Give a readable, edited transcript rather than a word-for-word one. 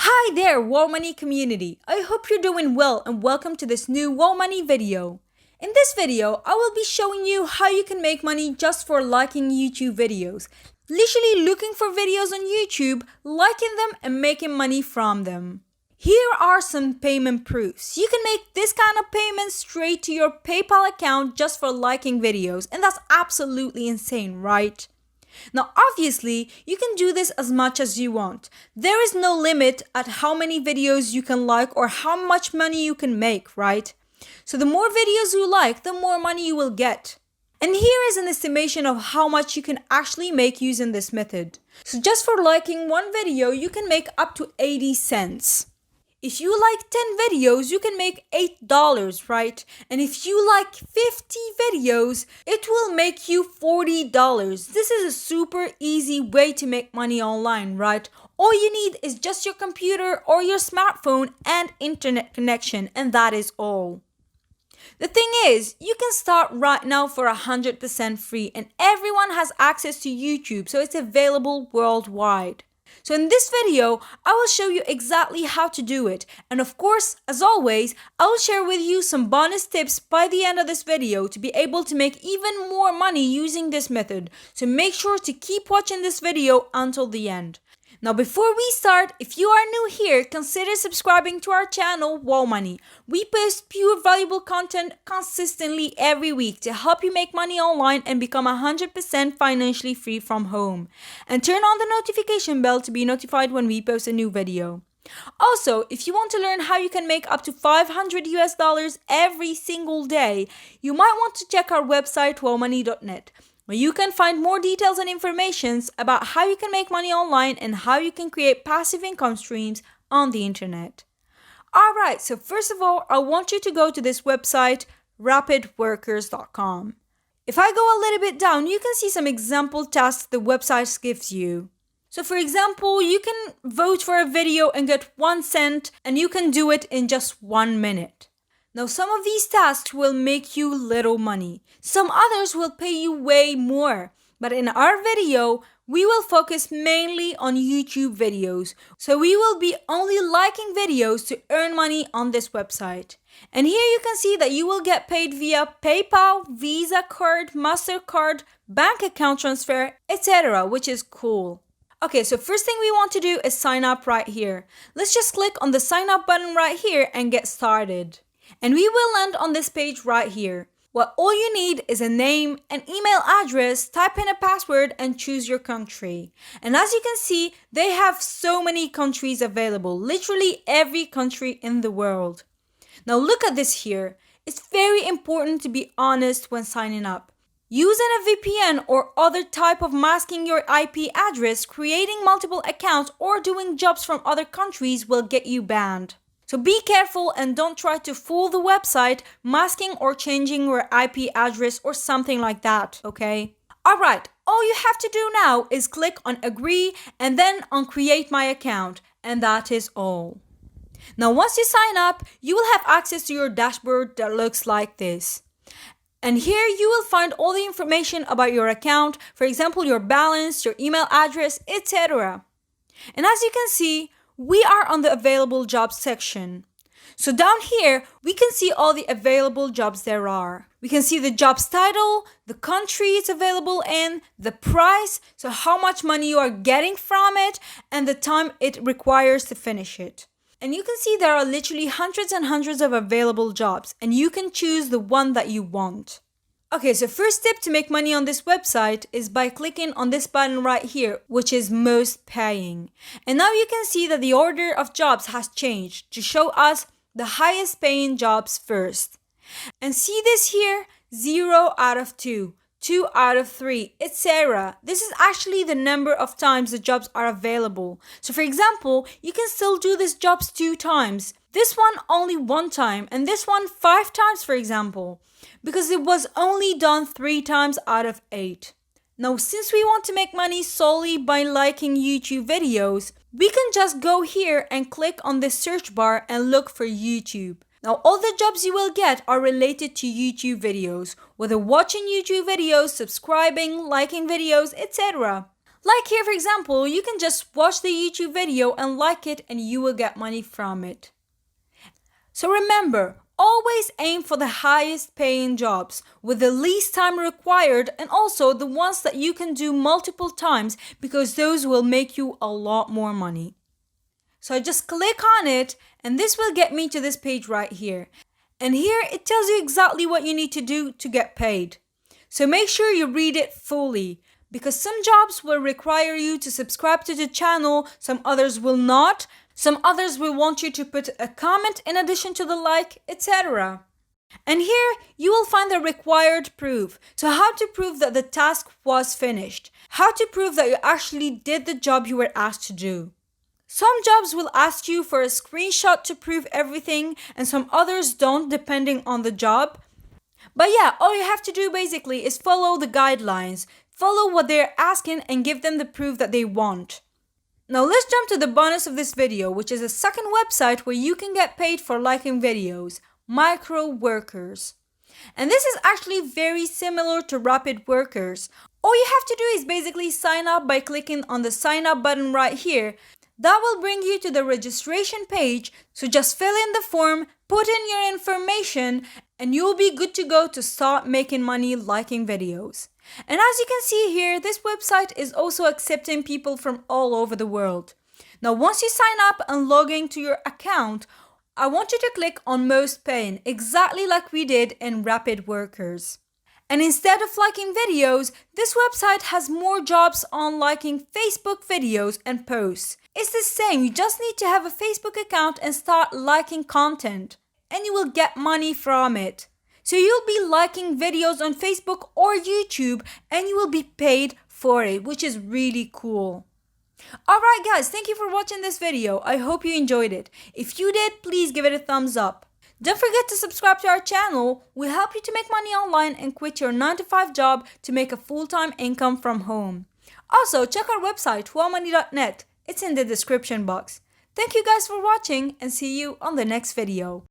Hi there, Wow Money community. I hope you're doing well and welcome to this new Wow Money video. In this video, I will be showing you how you can make money just for liking YouTube videos. Literally looking for videos on YouTube, liking them and making money from them. Here are some payment proofs. You can make this kind of payment straight to your PayPal account just for liking videos, and that's absolutely insane, right? Now, obviously, you can do this as much as you want. There is no limit at how many videos you can like or how much money you can make, right? So the more videos you like, the more money you will get. And here is an estimation of how much you can actually make using this method. So just for liking one video, you can make up to 80 cents. If you like 10 videos, you can make $8, right? And if you like 50 videos, it will make you $40. This is a super easy way to make money online, right? All you need is just your computer or your smartphone and internet connection, and that is all. The thing is, you can start right now for 100% free, and everyone has access to YouTube, so it's available worldwide. So in this video, I will show you exactly how to do it. And of course, as always, I will share with you some bonus tips by the end of this video to be able to make even more money using this method. So make sure to keep watching this video until the end. Now before we start, if you are new here, consider subscribing to our channel, Wow Money. We post pure valuable content consistently every week to help you make money online and become 100% financially free from home. And turn on the notification bell to be notified when we post a new video. Also, if you want to learn how you can make up to $500 every single day, you might want to check our website, wowmoney.net. where you can find more details and information about how you can make money online and how you can create passive income streams on the internet. Alright, so first of all, I want you to go to this website, rapidworkers.com. If I go a little bit down, you can see some example tasks the website gives you. So for example, you can vote for a video and get 1 cent, and you can do it in just 1 minute. Now, some of these tasks will make you little money. Some others will pay you way more. But in our video, we will focus mainly on YouTube videos. So we will be only liking videos to earn money on this website. And here you can see that you will get paid via PayPal, Visa card, MasterCard, bank account transfer, etc., which is cool. Okay, so first thing we want to do is sign up right here. Let's just click on the sign up button right here and get started. And we will land on this page right here. Well, all you need is a name, an email address, type in a password and choose your country. And as you can see, they have so many countries available, literally every country in the world. Now look at this here. It's very important to be honest when signing up. Using a VPN or other type of masking your IP address, creating multiple accounts or doing jobs from other countries will get you banned. So be careful and don't try to fool the website masking or changing your IP address or something like that, okay? Alright, all you have to do now is click on agree and then on create my account, and that is all. Now once you sign up, you will have access to your dashboard that looks like this. And here you will find all the information about your account, for example your balance, your email address, etc. And as you can see, we are on the available jobs section. So down here, we can see all the available jobs there are. We can see the job's title, the country it's available in, the price, so how much money you are getting from it, and the time it requires to finish it. And you can see there are literally hundreds and hundreds of available jobs, and you can choose the one that you want. Okay, so first tip to make money on this website is by clicking on this button right here, which is most paying. And now you can see that the order of jobs has changed to show us the highest paying jobs first. And see this here? 0 out of 2, 2 out of 3, etc. This is actually the number of times the jobs are available. So for example, you can still do these jobs 2 times. This one only 1 time, and this one 5 times, for example, because it was only done 3 times out of 8. Now, since we want to make money solely by liking YouTube videos, we can just go here and click on this search bar and look for YouTube. Now, all the jobs you will get are related to YouTube videos, whether watching YouTube videos, subscribing, liking videos, etc. Like here, for example, you can just watch the YouTube video and like it and you will get money from it. So remember, always aim for the highest paying jobs with the least time required, and also the ones that you can do multiple times, because those will make you a lot more money. So I just click on it and this will get me to this page right here. And here it tells you exactly what you need to do to get paid. So make sure you read it fully, because some jobs will require you to subscribe to the channel, some others will not. Some others will want you to put a comment in addition to the like, etc. And here you will find the required proof. So how to prove that the task was finished. How to prove that you actually did the job you were asked to do. Some jobs will ask you for a screenshot to prove everything, and some others don't, depending on the job. But yeah, all you have to do basically is follow the guidelines. Follow what they're asking and give them the proof that they want. Now let's jump to the bonus of this video, which is a second website where you can get paid for liking videos, Micro Workers. And this is actually very similar to Rapid Workers. All you have to do is basically sign up by clicking on the sign up button right here. That will bring you to the registration page, so just fill in the form, put in your information, and you'll be good to go to start making money liking videos. And as you can see here, this website is also accepting people from all over the world. Now once you sign up and log into your account, I want you to click on most paying, exactly like we did in Rapid Workers. And instead of liking videos, this website has more jobs on liking Facebook videos and posts. It's the same, you just need to have a Facebook account and start liking content, and you will get money from it. So you'll be liking videos on Facebook or YouTube and you will be paid for it, which is really cool. Alright guys, thank you for watching this video. I hope you enjoyed it. If you did, please give it a thumbs up. Don't forget to subscribe to our channel. We help you to make money online and quit your 9-to-5 job to make a full-time income from home. Also, check our website, huamoney.net. It's in the description box. Thank you guys for watching and see you on the next video.